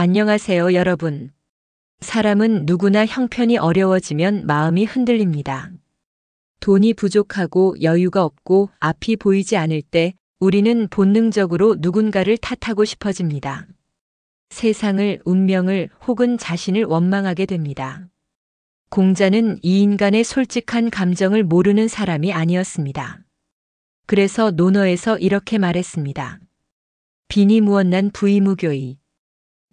안녕하세요, 여러분. 사람은 누구나 형편이 어려워지면 마음이 흔들립니다. 돈이 부족하고 여유가 없고 앞이 보이지 않을 때 우리는 본능적으로 누군가를 탓하고 싶어집니다. 세상을, 운명을 혹은 자신을 원망하게 됩니다. 공자는 이 인간의 솔직한 감정을 모르는 사람이 아니었습니다. 그래서 논어에서 이렇게 말했습니다. 빈이 무언난 부이무교이.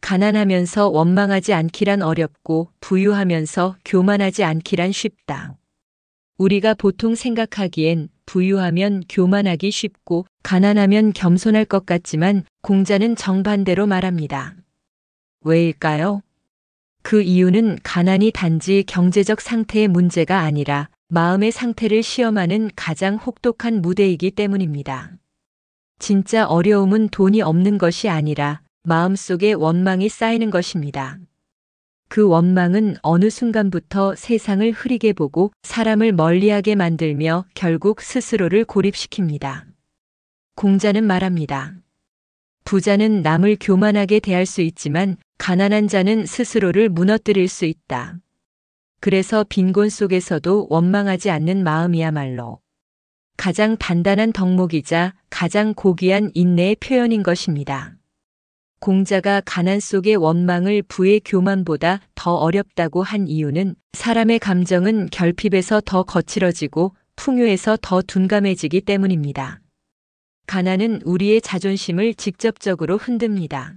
가난하면서 원망하지 않기란 어렵고 부유하면서 교만하지 않기란 쉽다. 우리가 보통 생각하기엔 부유하면 교만하기 쉽고 가난하면 겸손할 것 같지만 공자는 정반대로 말합니다. 왜일까요? 그 이유는 가난이 단지 경제적 상태의 문제가 아니라 마음의 상태를 시험하는 가장 혹독한 무대이기 때문입니다. 진짜 어려움은 돈이 없는 것이 아니라 마음속에 원망이 쌓이는 것입니다. 그 원망은 어느 순간부터 세상을 흐리게 보고 사람을 멀리하게 만들며 결국 스스로를 고립시킵니다. 공자는 말합니다. 부자는 남을 교만하게 대할 수 있지만 가난한 자는 스스로를 무너뜨릴 수 있다. 그래서 빈곤 속에서도 원망하지 않는 마음이야말로 가장 단단한 덕목이자 가장 고귀한 인내의 표현인 것입니다. 공자가 가난 속의 원망을 부의 교만보다 더 어렵다고 한 이유는 사람의 감정은 결핍에서 더 거칠어지고 풍요에서 더 둔감해지기 때문입니다. 가난은 우리의 자존심을 직접적으로 흔듭니다.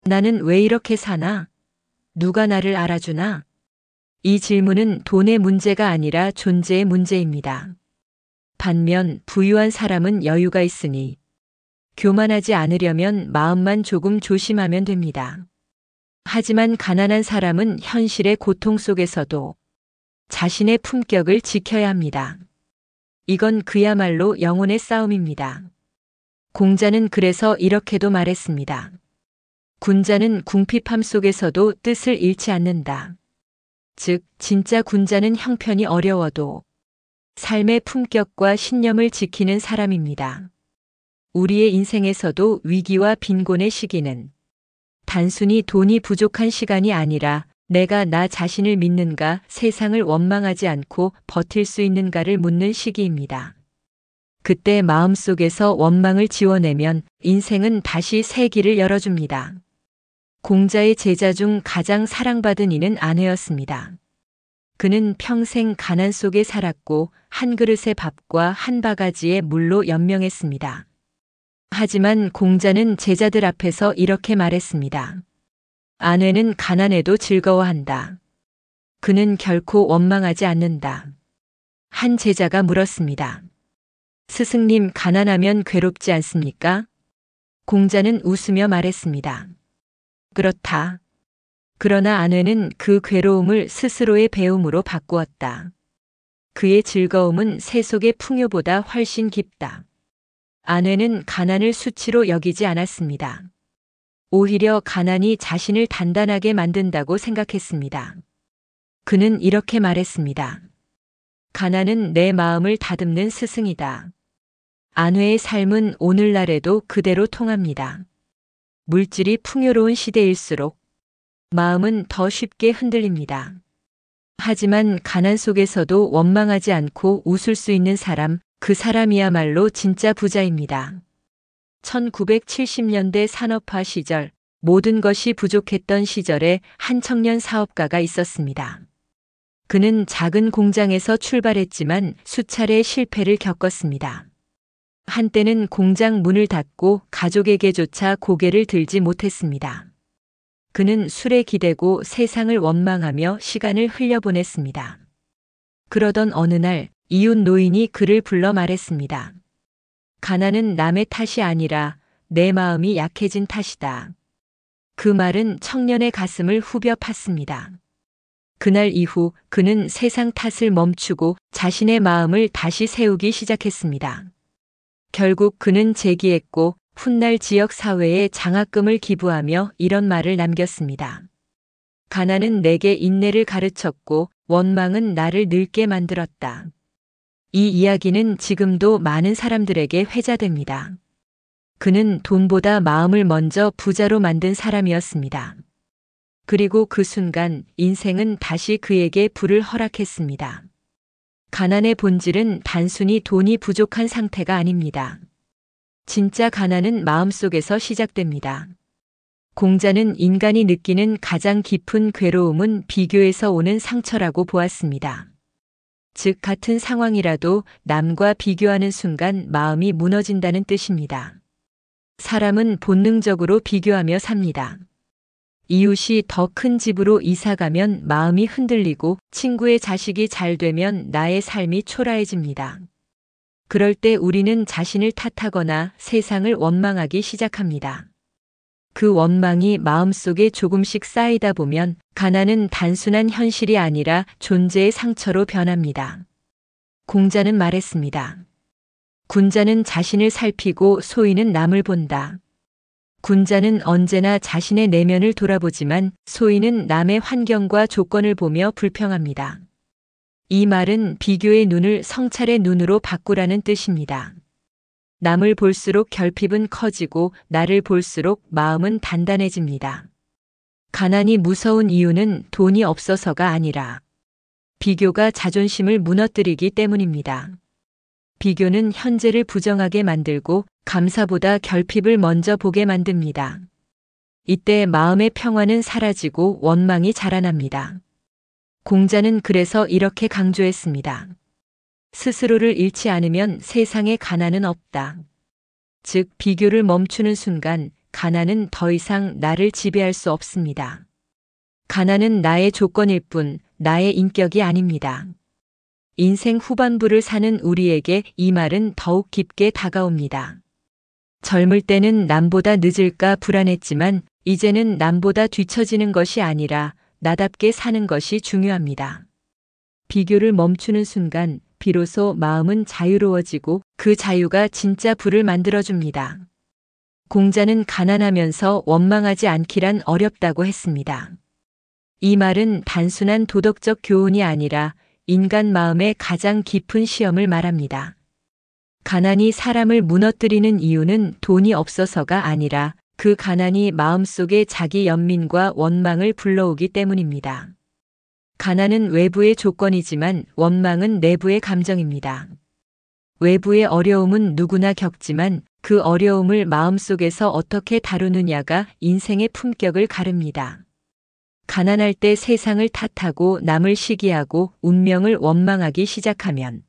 나는 왜 이렇게 사나? 누가 나를 알아주나? 이 질문은 돈의 문제가 아니라 존재의 문제입니다. 반면 부유한 사람은 여유가 있으니 교만하지 않으려면 마음만 조금 조심하면 됩니다. 하지만 가난한 사람은 현실의 고통 속에서도 자신의 품격을 지켜야 합니다. 이건 그야말로 영혼의 싸움입니다. 공자는 그래서 이렇게도 말했습니다. 군자는 궁핍함 속에서도 뜻을 잃지 않는다. 즉, 진짜 군자는 형편이 어려워도 삶의 품격과 신념을 지키는 사람입니다. 우리의 인생에서도 위기와 빈곤의 시기는 단순히 돈이 부족한 시간이 아니라 내가 나 자신을 믿는가, 세상을 원망하지 않고 버틸 수 있는가를 묻는 시기입니다. 그때 마음속에서 원망을 지워내면 인생은 다시 새 길을 열어줍니다. 공자의 제자 중 가장 사랑받은 이는 아내였습니다. 그는 평생 가난 속에 살았고 한 그릇의 밥과 한 바가지의 물로 연명했습니다. 하지만 공자는 제자들 앞에서 이렇게 말했습니다. 아내는 가난해도 즐거워한다. 그는 결코 원망하지 않는다. 한 제자가 물었습니다. 스승님, 가난하면 괴롭지 않습니까? 공자는 웃으며 말했습니다. 그렇다. 그러나 아내는 그 괴로움을 스스로의 배움으로 바꾸었다. 그의 즐거움은 세속의 풍요보다 훨씬 깊다. 아내는 가난을 수치로 여기지 않았습니다. 오히려 가난이 자신을 단단하게 만든다고 생각했습니다. 그는 이렇게 말했습니다. 가난은 내 마음을 다듬는 스승이다. 아내의 삶은 오늘날에도 그대로 통합니다. 물질이 풍요로운 시대일수록 마음은 더 쉽게 흔들립니다. 하지만 가난 속에서도 원망하지 않고 웃을 수 있는 사람, 그 사람이야말로 진짜 부자입니다. 1970년대 산업화 시절, 모든 것이 부족했던 시절에 한 청년 사업가가 있었습니다. 그는 작은 공장에서 출발했지만 수차례 실패를 겪었습니다. 한때는 공장 문을 닫고 가족에게조차 고개를 들지 못했습니다. 그는 술에 기대고 세상을 원망하며 시간을 흘려보냈습니다. 그러던 어느 날 이웃 노인이 그를 불러 말했습니다. 가난은 남의 탓이 아니라 내 마음이 약해진 탓이다. 그 말은 청년의 가슴을 후벼 팠습니다. 그날 이후 그는 세상 탓을 멈추고 자신의 마음을 다시 세우기 시작했습니다. 결국 그는 재기했고 훗날 지역 사회에 장학금을 기부하며 이런 말을 남겼습니다. 가난은 내게 인내를 가르쳤고 원망은 나를 늙게 만들었다. 이 이야기는 지금도 많은 사람들에게 회자됩니다. 그는 돈보다 마음을 먼저 부자로 만든 사람이었습니다. 그리고 그 순간 인생은 다시 그에게 부를 허락했습니다. 가난의 본질은 단순히 돈이 부족한 상태가 아닙니다. 진짜 가난은 마음속에서 시작됩니다. 공자는 인간이 느끼는 가장 깊은 괴로움은 비교에서 오는 상처라고 보았습니다. 즉, 같은 상황이라도 남과 비교하는 순간 마음이 무너진다는 뜻입니다. 사람은 본능적으로 비교하며 삽니다. 이웃이 더 큰 집으로 이사가면 마음이 흔들리고 친구의 자식이 잘 되면 나의 삶이 초라해집니다. 그럴 때 우리는 자신을 탓하거나 세상을 원망하기 시작합니다. 그 원망이 마음속에 조금씩 쌓이다 보면 가난은 단순한 현실이 아니라 존재의 상처로 변합니다. 공자는 말했습니다. 군자는 자신을 살피고 소인은 남을 본다. 군자는 언제나 자신의 내면을 돌아보지만 소인은 남의 환경과 조건을 보며 불평합니다. 이 말은 비교의 눈을 성찰의 눈으로 바꾸라는 뜻입니다. 남을 볼수록 결핍은 커지고 나를 볼수록 마음은 단단해집니다. 가난이 무서운 이유는 돈이 없어서가 아니라 비교가 자존심을 무너뜨리기 때문입니다. 비교는 현재를 부정하게 만들고 감사보다 결핍을 먼저 보게 만듭니다. 이때 마음의 평화는 사라지고 원망이 자라납니다. 공자는 그래서 이렇게 강조했습니다. 스스로를 잃지 않으면 세상에 가난은 없다. 즉, 비교를 멈추는 순간 가난은 더 이상 나를 지배할 수 없습니다. 가난은 나의 조건일 뿐 나의 인격이 아닙니다. 인생 후반부를 사는 우리에게 이 말은 더욱 깊게 다가옵니다. 젊을 때는 남보다 늦을까 불안했지만 이제는 남보다 뒤처지는 것이 아니라 나답게 사는 것이 중요합니다. 비교를 멈추는 순간 비로소 마음은 자유로워지고 그 자유가 진짜 부를 만들어줍니다. 공자는 가난하면서 원망하지 않기란 어렵다고 했습니다. 이 말은 단순한 도덕적 교훈이 아니라 인간 마음의 가장 깊은 시험을 말합니다. 가난이 사람을 무너뜨리는 이유는 돈이 없어서가 아니라 그 가난이 마음속에 자기 연민과 원망을 불러오기 때문입니다. 가난은 외부의 조건이지만 원망은 내부의 감정입니다. 외부의 어려움은 누구나 겪지만 그 어려움을 마음속에서 어떻게 다루느냐가 인생의 품격을 가릅니다. 가난할 때 세상을 탓하고 남을 시기하고 운명을 원망하기 시작하면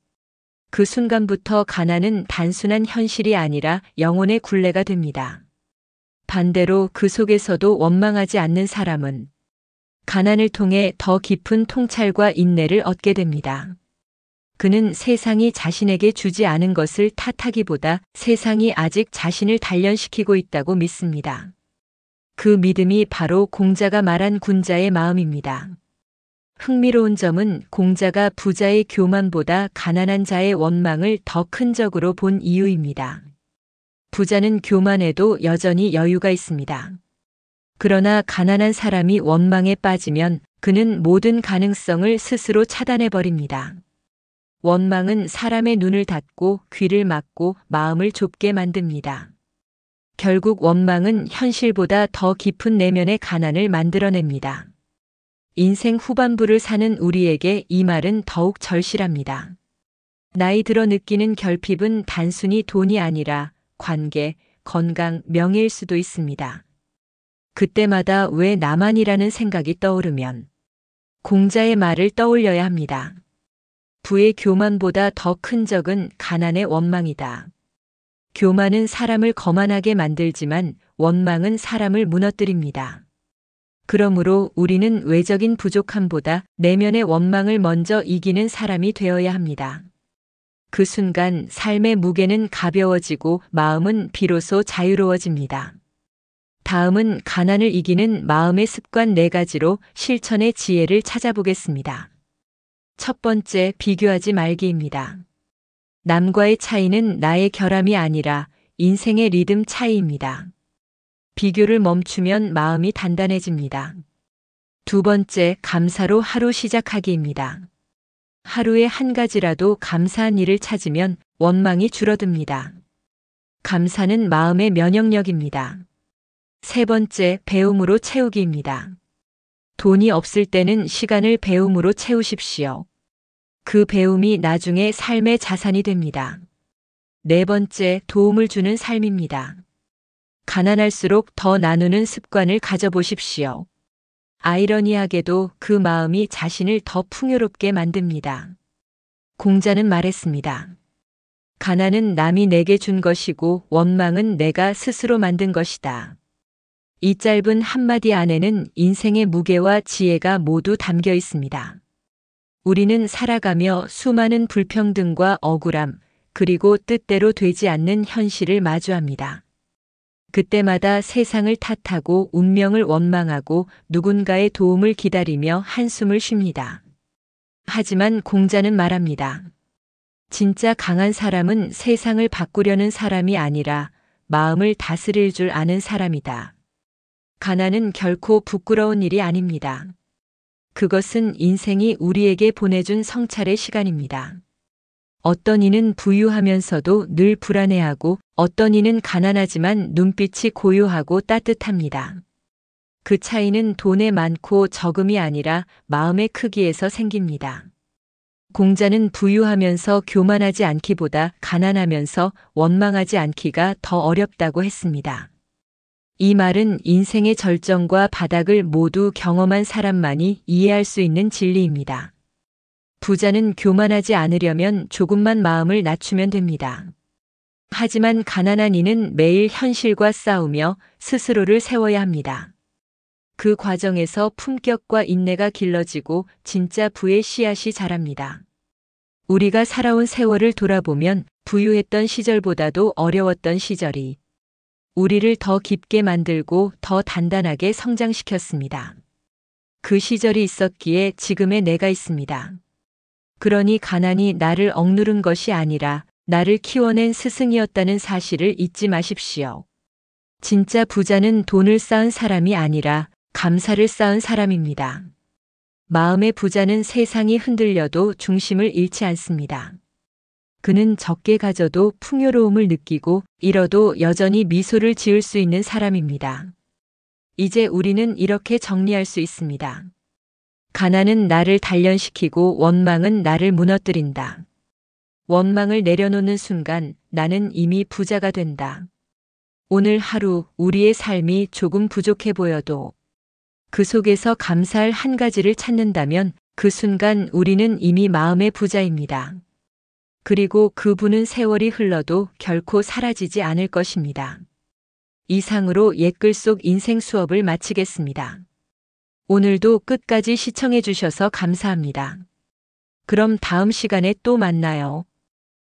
그 순간부터 가난은 단순한 현실이 아니라 영혼의 굴레가 됩니다. 반대로 그 속에서도 원망하지 않는 사람은 가난을 통해 더 깊은 통찰과 인내를 얻게 됩니다. 그는 세상이 자신에게 주지 않은 것을 탓하기보다 세상이 아직 자신을 단련시키고 있다고 믿습니다. 그 믿음이 바로 공자가 말한 군자의 마음입니다. 흥미로운 점은 공자가 부자의 교만보다 가난한 자의 원망을 더 큰 적으로 본 이유입니다. 부자는 교만해도 여전히 여유가 있습니다. 그러나 가난한 사람이 원망에 빠지면 그는 모든 가능성을 스스로 차단해버립니다. 원망은 사람의 눈을 닫고 귀를 막고 마음을 좁게 만듭니다. 결국 원망은 현실보다 더 깊은 내면의 가난을 만들어냅니다. 인생 후반부를 사는 우리에게 이 말은 더욱 절실합니다. 나이 들어 느끼는 결핍은 단순히 돈이 아니라 관계, 건강, 명예일 수도 있습니다. 그때마다 왜 나만이라는 생각이 떠오르면 공자의 말을 떠올려야 합니다. 부의 교만보다 더 큰 적은 가난의 원망이다. 교만은 사람을 거만하게 만들지만 원망은 사람을 무너뜨립니다. 그러므로 우리는 외적인 부족함보다 내면의 원망을 먼저 이기는 사람이 되어야 합니다. 그 순간 삶의 무게는 가벼워지고 마음은 비로소 자유로워집니다. 다음은 가난을 이기는 마음의 습관 4가지로 실천의 지혜를 찾아보겠습니다. 첫 번째, 비교하지 말기입니다. 남과의 차이는 나의 결함이 아니라 인생의 리듬 차이입니다. 비교를 멈추면 마음이 단단해집니다. 두 번째, 감사로 하루 시작하기입니다. 하루에 한 가지라도 감사한 일을 찾으면 원망이 줄어듭니다. 감사는 마음의 면역력입니다. 세 번째, 배움으로 채우기입니다. 돈이 없을 때는 시간을 배움으로 채우십시오. 그 배움이 나중에 삶의 자산이 됩니다. 네 번째, 도움을 주는 삶입니다. 가난할수록 더 나누는 습관을 가져보십시오. 아이러니하게도 그 마음이 자신을 더 풍요롭게 만듭니다. 공자는 말했습니다. 가난은 남이 내게 준 것이고 원망은 내가 스스로 만든 것이다. 이 짧은 한마디 안에는 인생의 무게와 지혜가 모두 담겨 있습니다. 우리는 살아가며 수많은 불평등과 억울함, 그리고 뜻대로 되지 않는 현실을 마주합니다. 그때마다 세상을 탓하고 운명을 원망하고 누군가의 도움을 기다리며 한숨을 쉽니다. 하지만 공자는 말합니다. 진짜 강한 사람은 세상을 바꾸려는 사람이 아니라 마음을 다스릴 줄 아는 사람이다. 가난은 결코 부끄러운 일이 아닙니다. 그것은 인생이 우리에게 보내준 성찰의 시간입니다. 어떤 이는 부유하면서도 늘 불안해하고 어떤 이는 가난하지만 눈빛이 고요하고 따뜻합니다. 그 차이는 돈에 많고 적음이 아니라 마음의 크기에서 생깁니다. 공자는 부유하면서 교만하지 않기보다 가난하면서 원망하지 않기가 더 어렵다고 했습니다. 이 말은 인생의 절정과 바닥을 모두 경험한 사람만이 이해할 수 있는 진리입니다. 부자는 교만하지 않으려면 조금만 마음을 낮추면 됩니다. 하지만 가난한 이는 매일 현실과 싸우며 스스로를 세워야 합니다. 그 과정에서 품격과 인내가 길러지고 진짜 부의 씨앗이 자랍니다. 우리가 살아온 세월을 돌아보면 부유했던 시절보다도 어려웠던 시절이 우리를 더 깊게 만들고 더 단단하게 성장시켰습니다. 그 시절이 있었기에 지금의 내가 있습니다. 그러니 가난이 나를 억누른 것이 아니라 나를 키워낸 스승이었다는 사실을 잊지 마십시오. 진짜 부자는 돈을 쌓은 사람이 아니라 감사를 쌓은 사람입니다. 마음의 부자는 세상이 흔들려도 중심을 잃지 않습니다. 그는 적게 가져도 풍요로움을 느끼고 잃어도 여전히 미소를 지을 수 있는 사람입니다. 이제 우리는 이렇게 정리할 수 있습니다. 가난은 나를 단련시키고 원망은 나를 무너뜨린다. 원망을 내려놓는 순간 나는 이미 부자가 된다. 오늘 하루 우리의 삶이 조금 부족해 보여도 그 속에서 감사할 한 가지를 찾는다면 그 순간 우리는 이미 마음의 부자입니다. 그리고 그 부는 세월이 흘러도 결코 사라지지 않을 것입니다. 이상으로 옛글 속 인생 수업을 마치겠습니다. 오늘도 끝까지 시청해 주셔서 감사합니다. 그럼 다음 시간에 또 만나요.